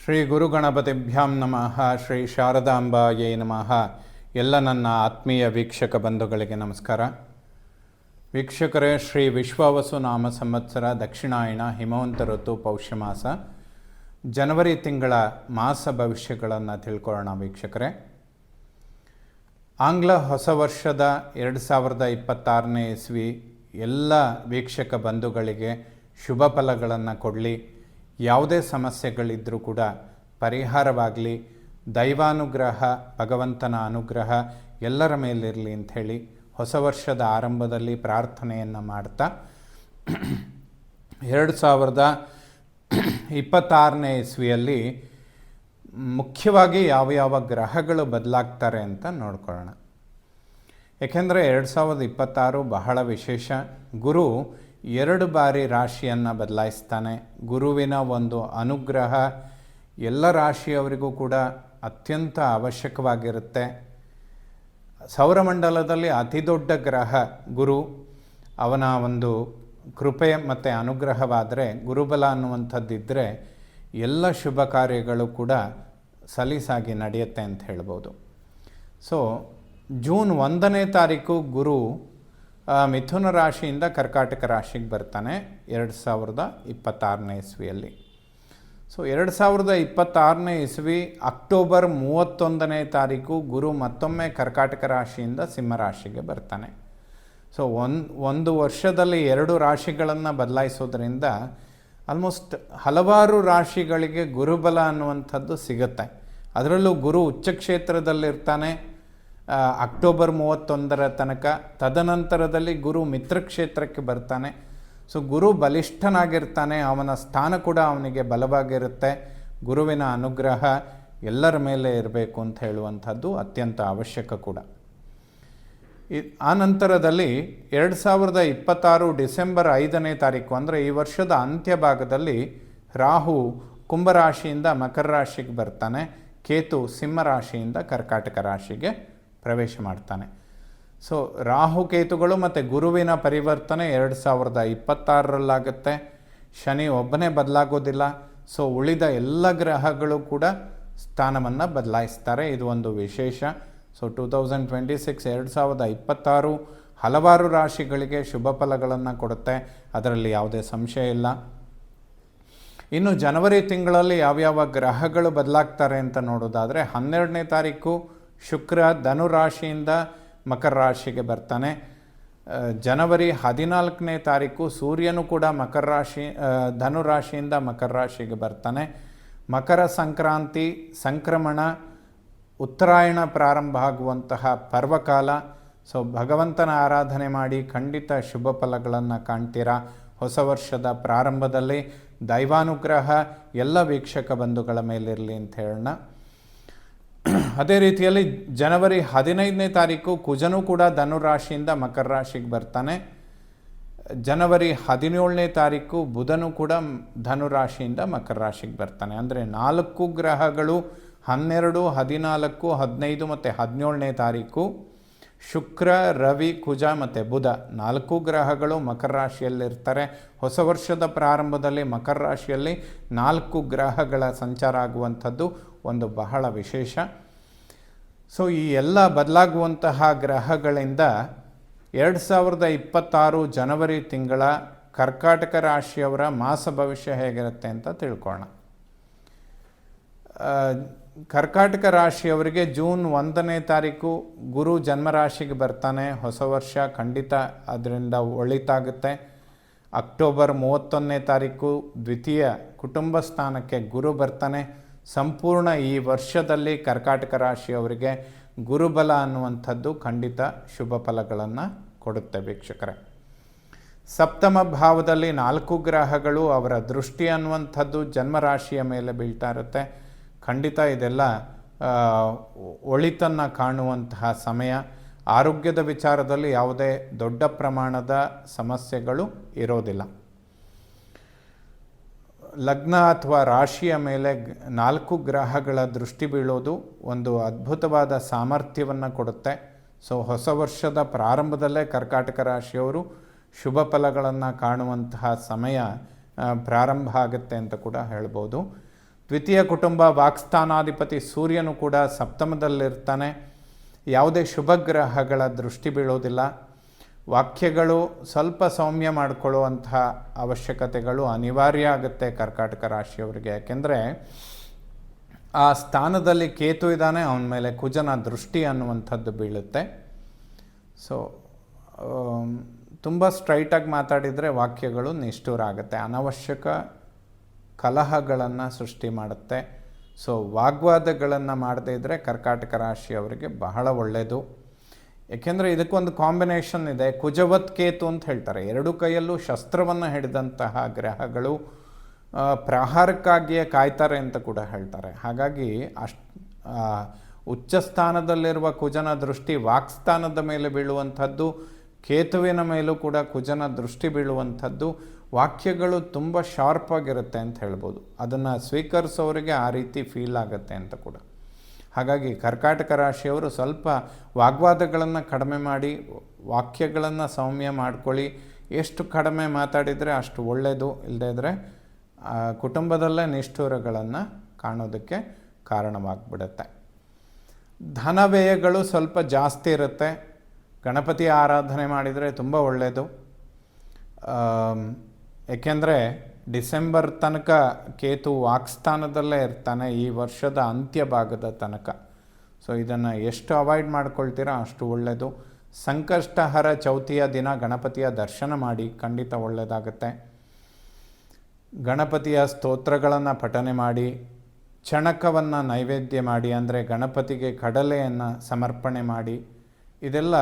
ಶ್ರೀ ಗುರುಗಣಪತಿಭ್ಯಾಂ ನಮಃ. ಶ್ರೀ ಶಾರದಾಂಬಾಯೇ ನಮಃ. ಎಲ್ಲ ನನ್ನ ಆತ್ಮೀಯ ವೀಕ್ಷಕ ಬಂಧುಗಳಿಗೆ ನಮಸ್ಕಾರ. ವೀಕ್ಷಕರೇ, ಶ್ರೀ ವಿಶ್ವಾವಸು ನಾಮ ಸಂವತ್ಸರ ದಕ್ಷಿಣಾಯಣ ಹಿಮವಂತ ಋತು ಪೌಷ್ಯಮಾಸ ಜನವರಿ ತಿಂಗಳ ಮಾಸ ಭವಿಷ್ಯಗಳನ್ನು ತಿಳ್ಕೊಳ್ಳೋಣ. ವೀಕ್ಷಕರೇ, ಆಂಗ್ಲ ಹೊಸ ವರ್ಷದ 2026ನೇ ಇಸ್ವಿ ಎಲ್ಲ ವೀಕ್ಷಕ ಬಂಧುಗಳಿಗೆ ಶುಭ ಫಲಗಳನ್ನು ಕೊಡಲಿ. ಯಾವುದೇ ಸಮಸ್ಯೆಗಳಿದ್ದರೂ ಕೂಡ ಪರಿಹಾರವಾಗಲಿ, ದೈವಾನುಗ್ರಹ, ಭಗವಂತನ ಅನುಗ್ರಹ ಎಲ್ಲರ ಮೇಲಿರಲಿ ಅಂಥೇಳಿ ಹೊಸ ವರ್ಷದ ಆರಂಭದಲ್ಲಿ ಪ್ರಾರ್ಥನೆಯನ್ನು ಮಾಡ್ತಾ 2026ನೇ ಇಸ್ವಿಯಲ್ಲಿ ಮುಖ್ಯವಾಗಿ ಯಾವ ಗ್ರಹಗಳು ಬದಲಾಗ್ತಾರೆ ಅಂತ ನೋಡ್ಕೊಳ್ಳೋಣ. ಏಕೆಂದರೆ 2026 ಬಹಳ ವಿಶೇಷ. ಗುರು 2 ಬಾರಿ ರಾಶಿಯನ್ನು ಬದಲಾಯಿಸ್ತಾನೆ. ಗುರುವಿನ ಒಂದು ಅನುಗ್ರಹ ಎಲ್ಲ ರಾಶಿಯವರಿಗೂ ಕೂಡ ಅತ್ಯಂತ ಅವಶ್ಯಕವಾಗಿರುತ್ತೆ. ಸೌರಮಂಡಲದಲ್ಲಿ ಅತಿ ದೊಡ್ಡ ಗ್ರಹ ಗುರು. ಅವನ ಒಂದು ಕೃಪೆ ಮತ್ತು ಅನುಗ್ರಹವಾದರೆ, ಗುರುಬಲ ಅನ್ನುವಂಥದ್ದಿದ್ದರೆ ಎಲ್ಲ ಶುಭ ಕಾರ್ಯಗಳು ಕೂಡ ಸಲೀಸಾಗಿ ನಡೆಯುತ್ತೆ ಅಂತ ಹೇಳ್ಬೋದು. ಸೊ ಜೂನ್ 1ನೇ ತಾರೀಕು ಗುರು ಮಿಥುನ ರಾಶಿಯಿಂದ ಕರ್ಕಾಟಕ ರಾಶಿಗೆ ಬರ್ತಾನೆ 2026ನೇ ಇಸ್ವಿಯಲ್ಲಿ. ಸೊ 2026ನೇ ಇಸ್ವಿ ಅಕ್ಟೋಬರ್ 31ನೇ ತಾರೀಕು ಗುರು ಮತ್ತೊಮ್ಮೆ ಕರ್ಕಾಟಕ ರಾಶಿಯಿಂದ ಸಿಂಹ ರಾಶಿಗೆ ಬರ್ತಾನೆ. ಸೊ ಒಂದು ವರ್ಷದಲ್ಲಿ 2 ರಾಶಿಗಳನ್ನು ಬದಲಾಯಿಸೋದ್ರಿಂದ ಆಲ್ಮೋಸ್ಟ್ ಹಲವಾರು ರಾಶಿಗಳಿಗೆ ಗುರುಬಲ ಅನ್ನುವಂಥದ್ದು ಸಿಗುತ್ತೆ. ಅದರಲ್ಲೂ ಗುರು ಉಚ್ಚ ಕ್ಷೇತ್ರದಲ್ಲಿರ್ತಾನೆ ಅಕ್ಟೋಬರ್ 31ರ ತನಕ. ತದನಂತರದಲ್ಲಿ ಗುರು ಮಿತ್ರಕ್ಷೇತ್ರಕ್ಕೆ ಬರ್ತಾನೆ. ಸೊ ಗುರು ಬಲಿಷ್ಠನಾಗಿರ್ತಾನೆ, ಅವನ ಸ್ಥಾನ ಕೂಡ ಅವನಿಗೆ ಬಲವಾಗಿರುತ್ತೆ. ಗುರುವಿನ ಅನುಗ್ರಹ ಎಲ್ಲರ ಮೇಲೆ ಇರಬೇಕು ಅಂತ ಹೇಳುವಂಥದ್ದು ಅತ್ಯಂತ ಅವಶ್ಯಕ ಕೂಡ. ಆ ನಂತರದಲ್ಲಿ 2026 ಡಿಸೆಂಬರ್ 5ನೇ ತಾರೀಕು, ಅಂದರೆ ಈ ವರ್ಷದ ಅಂತ್ಯ ಭಾಗದಲ್ಲಿ ರಾಹು ಕುಂಭರಾಶಿಯಿಂದ ಮಕರ ರಾಶಿಗೆ ಬರ್ತಾನೆ. ಕೇತು ಸಿಂಹ ರಾಶಿಯಿಂದ ಕರ್ಕಾಟಕ ರಾಶಿಗೆ ಪ್ರವೇಶ ಮಾಡ್ತಾನೆ. ಸೊ ರಾಹುಕೇತುಗಳು ಮತ್ತು ಗುರುವಿನ ಪರಿವರ್ತನೆ 2026ರಲ್ಲಾಗುತ್ತೆ. ಶನಿ ಒಬ್ಬನೇ ಬದಲಾಗೋದಿಲ್ಲ. ಸೊ ಉಳಿದ ಎಲ್ಲ ಗ್ರಹಗಳು ಕೂಡ ಸ್ಥಾನವನ್ನು ಬದಲಾಯಿಸ್ತಾರೆ. ಇದು ಒಂದು ವಿಶೇಷ. ಸೊ 2026 ಹಲವಾರು ರಾಶಿಗಳಿಗೆ ಶುಭ ಫಲಗಳನ್ನು ಕೊಡುತ್ತೆ, ಅದರಲ್ಲಿ ಯಾವುದೇ ಸಂಶಯ ಇಲ್ಲ. ಇನ್ನು ಜನವರಿ ತಿಂಗಳಲ್ಲಿ ಯಾವ್ಯಾವ ಗ್ರಹಗಳು ಬದಲಾಗ್ತಾರೆ ಅಂತ ನೋಡೋದಾದರೆ, 12ನೇ ತಾರೀಕು ಶುಕ್ರ ಧನುರಾಶಿಯಿಂದ ಮಕರ ರಾಶಿಗೆ ಬರ್ತಾನೆ. ಜನವರಿ 14ನೇ ತಾರೀಕು ಸೂರ್ಯನು ಕೂಡ ಧನುರಾಶಿಯಿಂದ ಮಕರ ರಾಶಿಗೆ ಬರ್ತಾನೆ. ಮಕರ ಸಂಕ್ರಾಂತಿ, ಸಂಕ್ರಮಣ, ಉತ್ತರಾಯಣ ಪ್ರಾರಂಭ ಆಗುವಂತಹ ಪರ್ವಕಾಲ. ಸೊ ಭಗವಂತನ ಆರಾಧನೆ ಮಾಡಿ ಖಂಡಿತ ಶುಭ ಫಲಗಳನ್ನು ಕಾಣ್ತೀರಾ. ಹೊಸ ವರ್ಷದ ಪ್ರಾರಂಭದಲ್ಲಿ ದೈವಾನುಗ್ರಹ ಎಲ್ಲ ವೀಕ್ಷಕ ಬಂಧುಗಳ ಮೇಲಿರಲಿ ಅಂತ ಹೇಳೋಣ. ಅದೇ ರೀತಿಯಲ್ಲಿ ಜನವರಿ 15ನೇ ತಾರೀಕು ಕುಜನು ಕೂಡ ಧನುರಾಶಿಯಿಂದ ಮಕರ ರಾಶಿಗೆ ಬರ್ತಾನೆ. ಜನವರಿ 17ನೇ ತಾರೀಕು ಬುಧನು ಕೂಡ ಧನುರಾಶಿಯಿಂದ ಮಕರ ರಾಶಿಗೆ ಬರ್ತಾನೆ. ಅಂದರೆ 4 ಗ್ರಹಗಳು 12, 14, 15 ಮತ್ತು 17ನೇ ತಾರೀಕು ಶುಕ್ರ, ರವಿ, ಕುಜ ಮತ್ತು ಬುಧ 4 ಗ್ರಹಗಳು ಮಕರ ರಾಶಿಯಲ್ಲಿರ್ತಾರೆ. ಹೊಸ ವರ್ಷದ ಪ್ರಾರಂಭದಲ್ಲಿ ಮಕರ ರಾಶಿಯಲ್ಲಿ 4 ಗ್ರಹಗಳ ಸಂಚಾರ ಆಗುವಂಥದ್ದು ಒಂದು ಬಹಳ ವಿಶೇಷ. ಸೊ ಈ ಎಲ್ಲ ಬದಲಾಗುವಂತಹ ಗ್ರಹಗಳಿಂದ 2026 ಜನವರಿ ತಿಂಗಳ ಕರ್ಕಾಟಕ ರಾಶಿಯವರ ಮಾಸ ಭವಿಷ್ಯ ಹೇಗಿರುತ್ತೆ ಅಂತ ತಿಳ್ಕೊಳ್ಳೋಣ. ಕರ್ಕಾಟಕ ರಾಶಿಯವರಿಗೆ ಜೂನ್ 1ನೇ ತಾರೀಕು ಗುರು ಜನ್ಮರಾಶಿಗೆ ಬರ್ತಾನೆ. ಹೊಸ ವರ್ಷ ಖಂಡಿತ ಅದರಿಂದ ಒಳಿತಾಗುತ್ತೆ. ಅಕ್ಟೋಬರ್ 31ನೇ ತಾರೀಕು ದ್ವಿತೀಯ ಕುಟುಂಬ ಸ್ಥಾನಕ್ಕೆ ಗುರು ಬರ್ತಾನೆ. ಸಂಪೂರ್ಣ ಈ ವರ್ಷದಲ್ಲಿ ಕರ್ಕಾಟಕ ರಾಶಿಯವರಿಗೆ ಗುರುಬಲ ಅನ್ನುವಂಥದ್ದು ಖಂಡಿತ ಶುಭ ಫಲಗಳನ್ನು ಕೊಡುತ್ತೆ. ವೀಕ್ಷಕರೇ, ಸಪ್ತಮ ಭಾವದಲ್ಲಿ 4 ಗ್ರಹಗಳು ಅವರ ದೃಷ್ಟಿ ಅನ್ನುವಂಥದ್ದು ಜನ್ಮರಾಶಿಯ ಮೇಲೆ ಬೀಳ್ತಾ ಇರುತ್ತೆ. ಖಂಡಿತ ಇದೆಲ್ಲ ಒಳಿತನ್ನು ಕಾಣುವಂತಹ ಸಮಯ. ಆರೋಗ್ಯದ ವಿಚಾರದಲ್ಲಿ ಯಾವುದೇ ದೊಡ್ಡ ಪ್ರಮಾಣದ ಸಮಸ್ಯೆಗಳು ಇರೋದಿಲ್ಲ. ಲಗ್ನ ಅಥವಾ ರಾಶಿಯ ಮೇಲೆ 4 ಗ್ರಹಗಳ ದೃಷ್ಟಿ ಬೀಳೋದು ಒಂದು ಅದ್ಭುತವಾದ ಸಾಮರ್ಥ್ಯವನ್ನು ಕೊಡುತ್ತೆ. ಸೊ ಹೊಸ ವರ್ಷದ ಪ್ರಾರಂಭದಲ್ಲೇ ಕರ್ಕಾಟಕ ರಾಶಿಯವರು ಶುಭ ಫಲಗಳನ್ನು ಕಾಣುವಂತಹ ಸಮಯ ಪ್ರಾರಂಭ ಆಗುತ್ತೆ ಅಂತ ಕೂಡ ಹೇಳ್ಬೋದು. ದ್ವಿತೀಯ ಕುಟುಂಬ ವಾಕ್ಸ್ಥಾನಾಧಿಪತಿ ಸೂರ್ಯನು ಕೂಡ ಸಪ್ತಮದಲ್ಲಿರ್ತಾನೆ. ಯಾವುದೇ ಶುಭ ಗ್ರಹಗಳ ದೃಷ್ಟಿ ಬೀಳೋದಿಲ್ಲ. ವಾಕ್ಯಗಳು ಸ್ವಲ್ಪ ಸೌಮ್ಯ ಮಾಡಿಕೊಳ್ಳುವಂತಹ ಅವಶ್ಯಕತೆಗಳು ಅನಿವಾರ್ಯ ಆಗುತ್ತೆ ಕರ್ಕಾಟಕ ರಾಶಿಯವರಿಗೆ. ಯಾಕೆಂದರೆ ಆ ಸ್ಥಾನದಲ್ಲಿ ಕೇತು ಇದ್ದಾನೆ, ಅವನ ಮೇಲೆ ಕುಜನ ದೃಷ್ಟಿ ಅನ್ನುವಂಥದ್ದು ಬೀಳುತ್ತೆ. ಸೊ ತುಂಬ ಸ್ಟ್ರೈಟಾಗಿ ಮಾತಾಡಿದರೆ ವಾಕ್ಯಗಳು ನಿಷ್ಠುರ ಆಗುತ್ತೆ, ಅನವಶ್ಯಕ ಕಲಹಗಳನ್ನು ಸೃಷ್ಟಿ ಮಾಡುತ್ತೆ. ಸೊ ವಾಗ್ವಾದಗಳನ್ನು ಮಾಡದೇ ಇದ್ದರೆ ಕರ್ಕಾಟಕ ರಾಶಿಯವರಿಗೆ ಬಹಳ ಒಳ್ಳೆಯದು. ಏಕೆಂದರೆ ಇದಕ್ಕೊಂದು ಕಾಂಬಿನೇಷನ್ ಇದೆ, ಕುಜವತ್ ಕೇತು ಅಂತ ಹೇಳ್ತಾರೆ. ಎರಡು ಕೈಯಲ್ಲೂ ಶಸ್ತ್ರವನ್ನು ಹಿಡಿದಂತಹ ಗ್ರಹಗಳು ಪ್ರಹಾರಕ್ಕಾಗಿಯೇ ಕಾಯ್ತಾರೆ ಅಂತ ಕೂಡ ಹೇಳ್ತಾರೆ. ಹಾಗಾಗಿ ಉಚ್ಚ ಸ್ಥಾನದಲ್ಲಿರುವ ಕುಜನ ದೃಷ್ಟಿ ವಾಕ್ಸ್ಥಾನದ ಮೇಲೆ ಬೀಳುವಂಥದ್ದು, ಕೇತುವಿನ ಮೇಲೂ ಕೂಡ ಕುಜನ ದೃಷ್ಟಿ ಬೀಳುವಂಥದ್ದು, ವಾಕ್ಯಗಳು ತುಂಬ ಶಾರ್ಪ್ ಆಗಿರುತ್ತೆ ಅಂತ ಹೇಳ್ಬೋದು. ಅದನ್ನು ಸ್ವೀಕರಿಸೋರಿಗೆ ಆ ರೀತಿ ಫೀಲ್ ಆಗುತ್ತೆ ಅಂತ ಕೂಡ. ಹಾಗಾಗಿ ಕರ್ಕಾಟಕ ರಾಶಿಯವರು ಸ್ವಲ್ಪ ವಾಗ್ವಾದಗಳನ್ನು ಕಡಿಮೆ ಮಾಡಿ ವಾಕ್ಯಗಳನ್ನು ಸೌಮ್ಯ ಮಾಡ್ಕೊಳ್ಳಿ. ಎಷ್ಟು ಕಡಿಮೆ ಮಾತಾಡಿದರೆ ಅಷ್ಟು ಒಳ್ಳೆಯದು. ಇಲ್ಲದೇ ಇದ್ದರೆ ಕುಟುಂಬದಲ್ಲೇ ನಿಷ್ಠುರಗಳನ್ನು ಕಾಣೋದಕ್ಕೆ ಕಾರಣವಾಗಿಬಿಡುತ್ತೆ. ಧನ ವ್ಯಯಗಳು ಸ್ವಲ್ಪ ಜಾಸ್ತಿ ಇರುತ್ತೆ. ಗಣಪತಿ ಆರಾಧನೆ ಮಾಡಿದರೆ ತುಂಬ ಒಳ್ಳೆಯದು. ಏಕೆಂದರೆ ಡಿಸೆಂಬರ್ ತನಕ ಕೇತು ವಾಕ್ಸ್ಥಾನದಲ್ಲೇ ಇರ್ತಾನೆ, ಈ ವರ್ಷದ ಅಂತ್ಯ ಭಾಗದ ತನಕ. ಸೊ ಇದನ್ನು ಎಷ್ಟು ಅವಾಯ್ಡ್ ಮಾಡ್ಕೊಳ್ತೀರಾ ಅಷ್ಟು ಒಳ್ಳೆಯದು. ಸಂಕಷ್ಟಹರ ಚೌತಿಯ ದಿನ ಗಣಪತಿಯ ದರ್ಶನ ಮಾಡಿ, ಖಂಡಿತ ಒಳ್ಳೆಯದಾಗುತ್ತೆ. ಗಣಪತಿಯ ಸ್ತೋತ್ರಗಳನ್ನು ಪಠನೆ ಮಾಡಿ, ಚಣಕವನ್ನು ನೈವೇದ್ಯ ಮಾಡಿ, ಅಂದರೆ ಗಣಪತಿಗೆ ಕಡಲೆಯನ್ನು ಸಮರ್ಪಣೆ ಮಾಡಿ, ಇದೆಲ್ಲ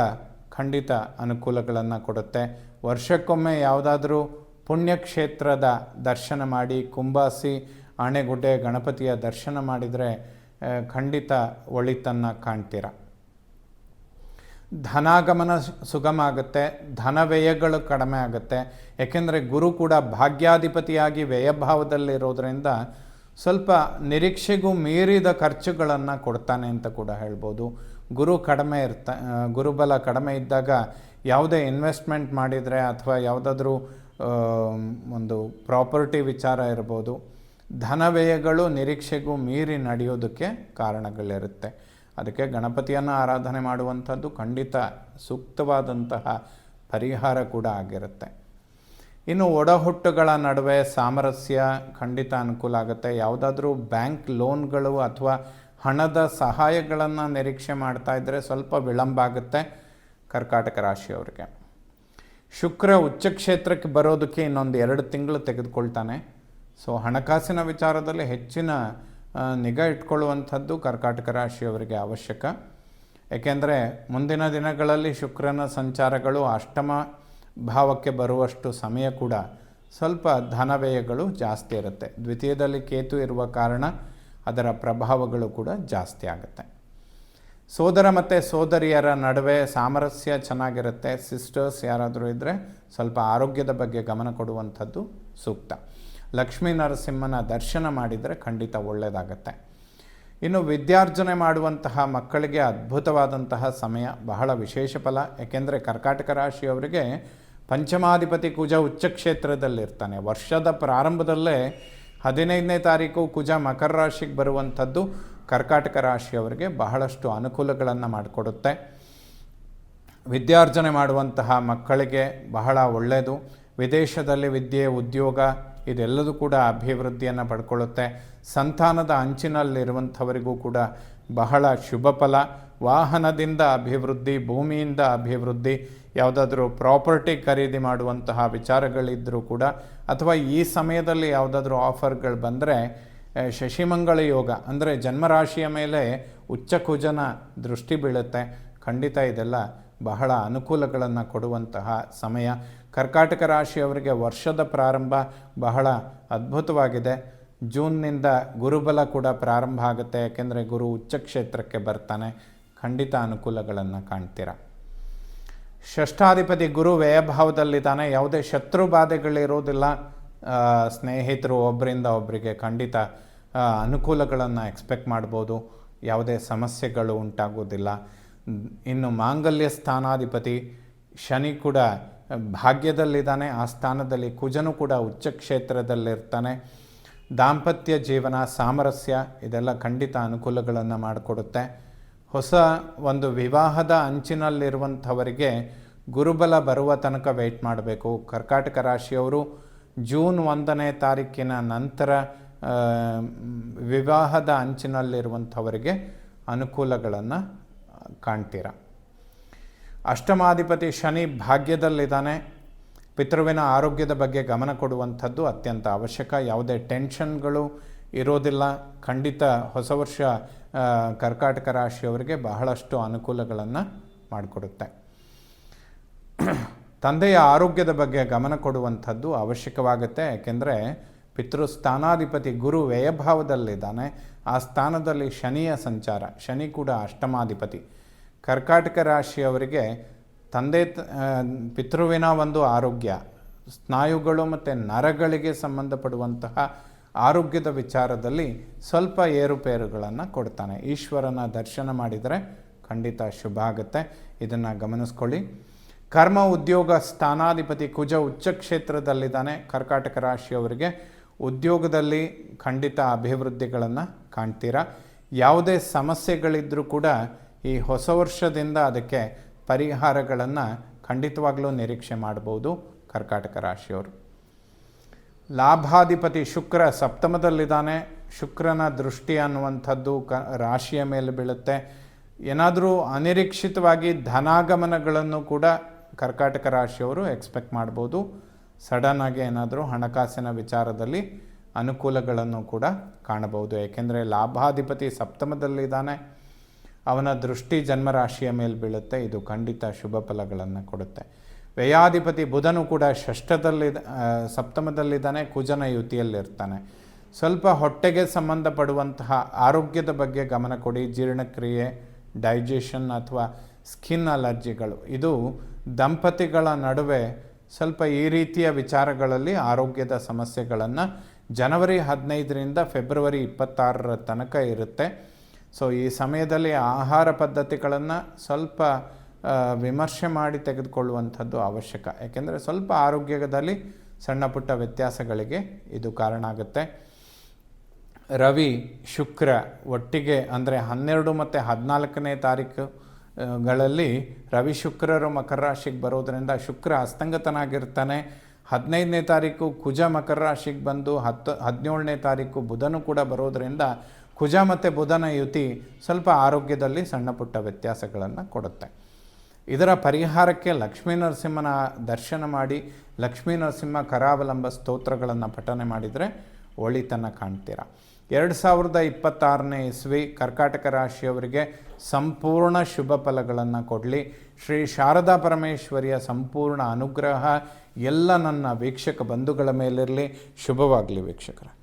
ಖಂಡಿತ ಅನುಕೂಲಗಳನ್ನು ಕೊಡುತ್ತೆ. ವರ್ಷಕ್ಕೊಮ್ಮೆ ಯಾವುದಾದ್ರೂ ಪುಣ್ಯಕ್ಷೇತ್ರದ ದರ್ಶನ ಮಾಡಿ, ಕುಂಬಾಸಿ, ಆಣೆಗುಡ್ಡೆ ಗಣಪತಿಯ ದರ್ಶನ ಮಾಡಿದರೆ ಖಂಡಿತ ಒಳಿತನ್ನು ಕಾಣ್ತೀರ. ಧನಾಗಮನ ಸುಗಮ ಆಗುತ್ತೆ, ಧನ ವ್ಯಯಗಳು ಕಡಿಮೆ ಆಗುತ್ತೆ. ಏಕೆಂದರೆ ಗುರು ಕೂಡ ಭಾಗ್ಯಾಧಿಪತಿಯಾಗಿ ವ್ಯಯಭಾವದಲ್ಲಿರೋದ್ರಿಂದ ಸ್ವಲ್ಪ ನಿರೀಕ್ಷೆಗೂ ಮೀರಿದ ಖರ್ಚುಗಳನ್ನು ಕೊಡ್ತಾನೆ ಅಂತ ಕೂಡ ಹೇಳ್ಬೋದು. ಗುರುಬಲ ಕಡಿಮೆ ಇದ್ದಾಗ ಯಾವುದೇ ಇನ್ವೆಸ್ಟ್ಮೆಂಟ್ ಮಾಡಿದರೆ ಅಥವಾ ಯಾವುದಾದ್ರೂ ಒಂದು ಪ್ರಾಪರ್ಟಿ ವಿಚಾರ ಇರ್ಬೋದು, ಧನ ವ್ಯಯಗಳು ನಿರೀಕ್ಷೆಗೂ ಮೀರಿ ನಡೆಯೋದಕ್ಕೆ ಕಾರಣಗಳಿರುತ್ತೆ. ಅದಕ್ಕೆ ಗಣಪತಿಯನ್ನು ಆರಾಧನೆ ಮಾಡುವಂಥದ್ದು ಖಂಡಿತ ಸೂಕ್ತವಾದಂತಹ ಪರಿಹಾರ ಕೂಡ ಆಗಿರುತ್ತೆ. ಇನ್ನು ಒಡಹುಟ್ಟುಗಳ ನಡುವೆ ಸಾಮರಸ್ಯ ಖಂಡಿತ ಅನುಕೂಲ ಆಗುತ್ತೆ. ಯಾವುದಾದ್ರೂ ಬ್ಯಾಂಕ್ ಲೋನ್ಗಳು ಅಥವಾ ಹಣದ ಸಹಾಯಗಳನ್ನು ನಿರೀಕ್ಷೆ ಮಾಡ್ತಾ ಇದ್ದರೆ ಸ್ವಲ್ಪ ವಿಳಂಬ ಆಗುತ್ತೆ ಕರ್ಕಾಟಕ ರಾಶಿಯವರಿಗೆ. ಶುಕ್ರ ಉಚ್ಚಕ್ಷೇತ್ರಕ್ಕೆ ಬರೋದಕ್ಕೆ ಇನ್ನೊಂದು 2 ತಿಂಗಳು ತೆಗೆದುಕೊಳ್ತಾನೆ. ಸೊ ಹಣಕಾಸಿನ ವಿಚಾರದಲ್ಲಿ ಹೆಚ್ಚಿನ ನಿಗಾ ಇಟ್ಕೊಳ್ಳುವಂಥದ್ದು ಕರ್ಕಾಟಕ ರಾಶಿಯವರಿಗೆ ಅವಶ್ಯಕ. ಏಕೆಂದರೆ ಮುಂದಿನ ದಿನಗಳಲ್ಲಿ ಶುಕ್ರನ ಸಂಚಾರಗಳು ಅಷ್ಟಮ ಭಾವಕ್ಕೆ ಬರುವಷ್ಟು ಸಮಯ ಕೂಡ ಸ್ವಲ್ಪ ಧನವ್ಯಯಗಳು ಜಾಸ್ತಿ ಇರುತ್ತೆ. ದ್ವಿತೀಯದಲ್ಲಿ ಕೇತು ಇರುವ ಕಾರಣ ಅದರ ಪ್ರಭಾವಗಳು ಕೂಡ ಜಾಸ್ತಿ ಆಗುತ್ತೆ. ಸೋದರ ಮತ್ತು ಸೋದರಿಯರ ನಡುವೆ ಸಾಮರಸ್ಯ ಚೆನ್ನಾಗಿರುತ್ತೆ. ಸಿಸ್ಟರ್ಸ್ ಯಾರಾದರೂ ಇದ್ದರೆ ಸ್ವಲ್ಪ ಆರೋಗ್ಯದ ಬಗ್ಗೆ ಗಮನ ಕೊಡುವಂಥದ್ದು ಸೂಕ್ತ. ಲಕ್ಷ್ಮೀ ನರಸಿಂಹನ ದರ್ಶನ ಮಾಡಿದರೆ ಖಂಡಿತ ಒಳ್ಳೆಯದಾಗತ್ತೆ. ಇನ್ನು ವಿದ್ಯಾರ್ಜನೆ ಮಾಡುವಂತಹ ಮಕ್ಕಳಿಗೆ ಅದ್ಭುತವಾದಂತಹ ಸಮಯ, ಬಹಳ ವಿಶೇಷ ಫಲ. ಏಕೆಂದರೆ ಕರ್ಕಾಟಕ ರಾಶಿಯವರಿಗೆ ಪಂಚಮಾಧಿಪತಿ ಕುಜ ಉಚ್ಚಕ್ಷೇತ್ರದಲ್ಲಿರ್ತಾನೆ. ವರ್ಷದ ಪ್ರಾರಂಭದಲ್ಲೇ 15ನೇ ತಾರೀಕು ಕುಜ ಮಕರ ರಾಶಿಗೆ ಬರುವಂಥದ್ದು ಕರ್ಕಾಟಕ ರಾಶಿಯವರಿಗೆ ಬಹಳಷ್ಟು ಅನುಕೂಲಗಳನ್ನು ಮಾಡಿಕೊಡುತ್ತೆ. ವಿದ್ಯಾರ್ಜನೆ ಮಾಡುವಂತಹ ಮಕ್ಕಳಿಗೆ ಬಹಳ ಒಳ್ಳೆಯದು. ವಿದೇಶದಲ್ಲಿ ವಿದ್ಯೆ, ಉದ್ಯೋಗ ಇದೆಲ್ಲದೂ ಕೂಡ ಅಭಿವೃದ್ಧಿಯನ್ನು ಪಡ್ಕೊಳ್ಳುತ್ತೆ. ಸಂತಾನದ ಅಂಚಿನಲ್ಲಿರುವಂಥವರಿಗೂ ಕೂಡ ಬಹಳ ಶುಭ ಫಲ. ವಾಹನದಿಂದ ಅಭಿವೃದ್ಧಿ, ಭೂಮಿಯಿಂದ ಅಭಿವೃದ್ಧಿ, ಯಾವುದಾದ್ರೂ ಪ್ರಾಪರ್ಟಿ ಖರೀದಿ ಮಾಡುವಂತಹ ವಿಚಾರಗಳಿದ್ದರೂ ಕೂಡ, ಅಥವಾ ಈ ಸಮಯದಲ್ಲಿ ಯಾವುದಾದ್ರೂ ಆಫರ್ಗಳು ಬಂದರೆ ಶಶಿಮಂಗಳ ಯೋಗ ಅಂದರೆ ಜನ್ಮರಾಶಿಯ ಮೇಲೆ ಉಚ್ಚಕುಜನ ದೃಷ್ಟಿ ಬೀಳುತ್ತೆ. ಖಂಡಿತ ಇದೆಲ್ಲ ಬಹಳ ಅನುಕೂಲಗಳನ್ನು ಕೊಡುವಂತಹ ಸಮಯ. ಕರ್ಕಾಟಕ ರಾಶಿಯವರಿಗೆ ವರ್ಷದ ಪ್ರಾರಂಭ ಬಹಳ ಅದ್ಭುತವಾಗಿದೆ. ಜೂನ್ನಿಂದ ಗುರುಬಲ ಕೂಡ ಪ್ರಾರಂಭ ಆಗುತ್ತೆ. ಯಾಕೆಂದರೆ ಗುರು ಉಚ್ಚಕ್ಷೇತ್ರಕ್ಕೆ ಬರ್ತಾನೆ. ಖಂಡಿತ ಅನುಕೂಲಗಳನ್ನು ಕಾಣ್ತೀರ. ಷಷ್ಠಾಧಿಪತಿ ಗುರು ವ್ಯಯಭಾವದಲ್ಲಿದ್ದಾನೆ. ಯಾವುದೇ ಶತ್ರು ಬಾಧೆಗಳಿರೋದಿಲ್ಲ. ಸ್ನೇಹಿತರು ಒಬ್ಬರಿಂದ ಒಬ್ಬರಿಗೆ ಖಂಡಿತ ಅನುಕೂಲಗಳನ್ನು ಎಕ್ಸ್ಪೆಕ್ಟ್ ಮಾಡ್ಬೋದು. ಯಾವುದೇ ಸಮಸ್ಯೆಗಳು ಉಂಟಾಗೋದಿಲ್ಲ. ಇನ್ನು ಮಾಂಗಲ್ಯ ಸ್ಥಾನಾಧಿಪತಿ ಶನಿ ಕೂಡ ಭಾಗ್ಯದಲ್ಲಿದ್ದಾನೆ. ಆ ಸ್ಥಾನದಲ್ಲಿ ಕುಜನು ಕೂಡ ಉಚ್ಚಕ್ಷೇತ್ರದಲ್ಲಿರ್ತಾನೆ. ದಾಂಪತ್ಯ ಜೀವನ, ಸಾಮರಸ್ಯ ಇದೆಲ್ಲ ಖಂಡಿತ ಅನುಕೂಲಗಳನ್ನು ಮಾಡಿಕೊಡುತ್ತೆ. ಹೊಸ ಒಂದು ವಿವಾಹದ ಅಂಚಿನಲ್ಲಿರುವಂಥವರಿಗೆ ಗುರುಬಲ ಬರುವ ತನಕ ವೆಯ್ಟ್ ಮಾಡಬೇಕು. ಕರ್ಕಾಟಕ ರಾಶಿಯವರು ಜೂನ್ 1ನೇ ತಾರೀಕಿನ ನಂತರ ವಿವಾಹದ ಅಂಚಿನಲ್ಲಿರುವಂಥವರಿಗೆ ಅನುಕೂಲಗಳನ್ನು ಕಾಣ್ತೀರ. ಅಷ್ಟಮಾಧಿಪತಿ ಶನಿ ಭಾಗ್ಯದಲ್ಲಿದ್ದಾನೆ. ಪಿತೃವಿನ ಆರೋಗ್ಯದ ಬಗ್ಗೆ ಗಮನ ಕೊಡುವಂಥದ್ದು ಅತ್ಯಂತ ಅವಶ್ಯಕ. ಯಾವುದೇ ಟೆನ್ಷನ್ಗಳು ಇರೋದಿಲ್ಲ. ಖಂಡಿತ ಹೊಸ ವರ್ಷ ಕರ್ಕಾಟಕ ರಾಶಿಯವರಿಗೆ ಬಹಳಷ್ಟು ಅನುಕೂಲಗಳನ್ನು ಮಾಡಿಕೊಡುತ್ತೆ. ತಂದೆಯ ಆರೋಗ್ಯದ ಬಗ್ಗೆ ಗಮನ ಕೊಡುವಂಥದ್ದು ಅವಶ್ಯಕವಾಗುತ್ತೆ. ಏಕೆಂದರೆ ಪಿತೃಸ್ಥಾನಾಧಿಪತಿ ಗುರು ವ್ಯಯಭಾವದಲ್ಲಿದ್ದಾನೆ. ಆ ಸ್ಥಾನದಲ್ಲಿ ಶನಿಯ ಸಂಚಾರ, ಶನಿ ಕೂಡ ಅಷ್ಟಮಾಧಿಪತಿ. ಕರ್ಕಾಟಕ ರಾಶಿಯವರಿಗೆ ಪಿತೃವಿನ ಒಂದು ಆರೋಗ್ಯ, ಸ್ನಾಯುಗಳು ಮತ್ತು ನರಗಳಿಗೆ ಸಂಬಂಧಪಡುವಂತಹ ಆರೋಗ್ಯದ ವಿಚಾರದಲ್ಲಿ ಸ್ವಲ್ಪ ಏರುಪೇರುಗಳನ್ನು ಕೊಡ್ತಾನೆ. ಈಶ್ವರನ ದರ್ಶನ ಮಾಡಿದರೆ ಖಂಡಿತ ಶುಭ ಆಗುತ್ತೆ. ಇದನ್ನು ಗಮನಿಸ್ಕೊಳ್ಳಿ. ಕರ್ಮ ಉದ್ಯೋಗ ಸ್ಥಾನಾಧಿಪತಿ ಕುಜ ಉಚ್ಚ ಕ್ಷೇತ್ರದಲ್ಲಿದ್ದಾನೆ. ಕರ್ಕಾಟಕ ರಾಶಿಯವರಿಗೆ ಉದ್ಯೋಗದಲ್ಲಿ ಖಂಡಿತ ಅಭಿವೃದ್ಧಿಗಳನ್ನು ಕಾಣ್ತೀರಾ. ಯಾವುದೇ ಸಮಸ್ಯೆಗಳಿದ್ದರೂ ಕೂಡ ಈ ಹೊಸ ವರ್ಷದಿಂದ ಅದಕ್ಕೆ ಪರಿಹಾರಗಳನ್ನು ಖಂಡಿತವಾಗಲೂ ನಿರೀಕ್ಷೆ ಮಾಡ್ಬೋದು ಕರ್ಕಾಟಕ ರಾಶಿಯವರು. ಲಾಭಾಧಿಪತಿ ಶುಕ್ರ ಸಪ್ತಮದಲ್ಲಿದ್ದಾನೆ. ಶುಕ್ರನ ದೃಷ್ಟಿ ಅನ್ನುವಂಥದ್ದು ರಾಶಿಯ ಮೇಲೆ ಬೀಳುತ್ತೆ. ಏನಾದರೂ ಅನಿರೀಕ್ಷಿತವಾಗಿ ಧನಾಗಮನಗಳನ್ನು ಕೂಡ ಕರ್ಕಾಟಕ ರಾಶಿಯವರು ಎಕ್ಸ್ಪೆಕ್ಟ್ ಮಾಡ್ಬೋದು. ಸಡನ್ನಾಗಿ ಏನಾದರೂ ಹಣಕಾಸಿನ ವಿಚಾರದಲ್ಲಿ ಅನುಕೂಲಗಳನ್ನು ಕೂಡ ಕಾಣಬಹುದು. ಏಕೆಂದರೆ ಲಾಭಾಧಿಪತಿ ಸಪ್ತಮದಲ್ಲಿದ್ದಾನೆ. ಅವನ ದೃಷ್ಟಿ ಜನ್ಮರಾಶಿಯ ಮೇಲೆ ಬೀಳುತ್ತೆ. ಇದು ಖಂಡಿತ ಶುಭ ಫಲಗಳನ್ನು ಕೊಡುತ್ತೆ. ವ್ಯಯಾಧಿಪತಿ ಬುಧನು ಕೂಡ ಸಪ್ತಮದಲ್ಲಿದ್ದಾನೆ. ಕುಜನ ಯುತಿಯಲ್ಲಿರ್ತಾನೆ. ಸ್ವಲ್ಪ ಹೊಟ್ಟೆಗೆ ಸಂಬಂಧಪಡುವಂತಹ ಆರೋಗ್ಯದ ಬಗ್ಗೆ ಗಮನ ಕೊಡಿ. ಜೀರ್ಣಕ್ರಿಯೆ, ಡೈಜೆಷನ್ ಅಥವಾ ಸ್ಕಿನ್ ಅಲರ್ಜಿಗಳು, ಇದು ದಂಪತಿಗಳ ನಡುವೆ ಸ್ವಲ್ಪ ಈ ರೀತಿಯ ವಿಚಾರಗಳಲ್ಲಿ ಆರೋಗ್ಯದ ಸಮಸ್ಯೆಗಳನ್ನು ಜನವರಿ 15ರಿಂದ ಫೆಬ್ರವರಿ 26 ತನಕ ಇರುತ್ತೆ. ಸೊ ಈ ಸಮಯದಲ್ಲಿ ಆಹಾರ ಪದ್ಧತಿಗಳನ್ನು ಸ್ವಲ್ಪ ವಿಮರ್ಶೆ ಮಾಡಿ ತೆಗೆದುಕೊಳ್ಳುವಂಥದ್ದು ಅವಶ್ಯಕ. ಏಕೆಂದರೆ ಸ್ವಲ್ಪ ಆರೋಗ್ಯದಲ್ಲಿ ಸಣ್ಣ ಪುಟ್ಟ ವ್ಯತ್ಯಾಸಗಳಿಗೆ ಇದು ಕಾರಣ ಆಗುತ್ತೆ. ರವಿ ಶುಕ್ರ ಒಟ್ಟಿಗೆ ಅಂದರೆ 12 ಮತ್ತು 14ನೇ ತಾರೀಕುಗಳಲ್ಲಿ ರವಿ ಶುಕ್ರರು ಮಕರ ರಾಶಿಗೆ ಬರೋದರಿಂದ ಶುಕ್ರ ಅಸ್ತಂಗತನಾಗಿರ್ತಾನೆ. 15ನೇ ತಾರೀಕು ಕುಜ ಮಕರ ರಾಶಿಗೆ ಬಂದು 17ನೇ ತಾರೀಕು ಬುಧನು ಕೂಡ ಬರೋದರಿಂದ ಕುಜ ಮತ್ತು ಬುಧನ ಯುತಿ ಸ್ವಲ್ಪ ಆರೋಗ್ಯದಲ್ಲಿ ಸಣ್ಣ ಪುಟ್ಟ ವ್ಯತ್ಯಾಸಗಳನ್ನು ಕೊಡುತ್ತೆ. ಇದರ ಪರಿಹಾರಕ್ಕೆ ಲಕ್ಷ್ಮೀ ನರಸಿಂಹನ ದರ್ಶನ ಮಾಡಿ ಲಕ್ಷ್ಮೀ ನರಸಿಂಹ ಕರಾವಲಂಬ ಸ್ತೋತ್ರಗಳನ್ನು ಪಠನೆ ಮಾಡಿದರೆ ಒಳಿತನ್ನು ಕಾಣ್ತೀರ. 2026ನೇ ಇಸ್ವಿ ಕರ್ಕಾಟಕ ರಾಶಿಯವರಿಗೆ ಸಂಪೂರ್ಣ ಶುಭ ಫಲಗಳನ್ನು ಕೊಡಲಿ. ಶ್ರೀ ಶಾರದಾ ಪರಮೇಶ್ವರಿಯ ಸಂಪೂರ್ಣ ಅನುಗ್ರಹ ಎಲ್ಲ ನನ್ನ ವೀಕ್ಷಕ ಬಂಧುಗಳ ಮೇಲಿರಲಿ. ಶುಭವಾಗಲಿ ವೀಕ್ಷಕರ.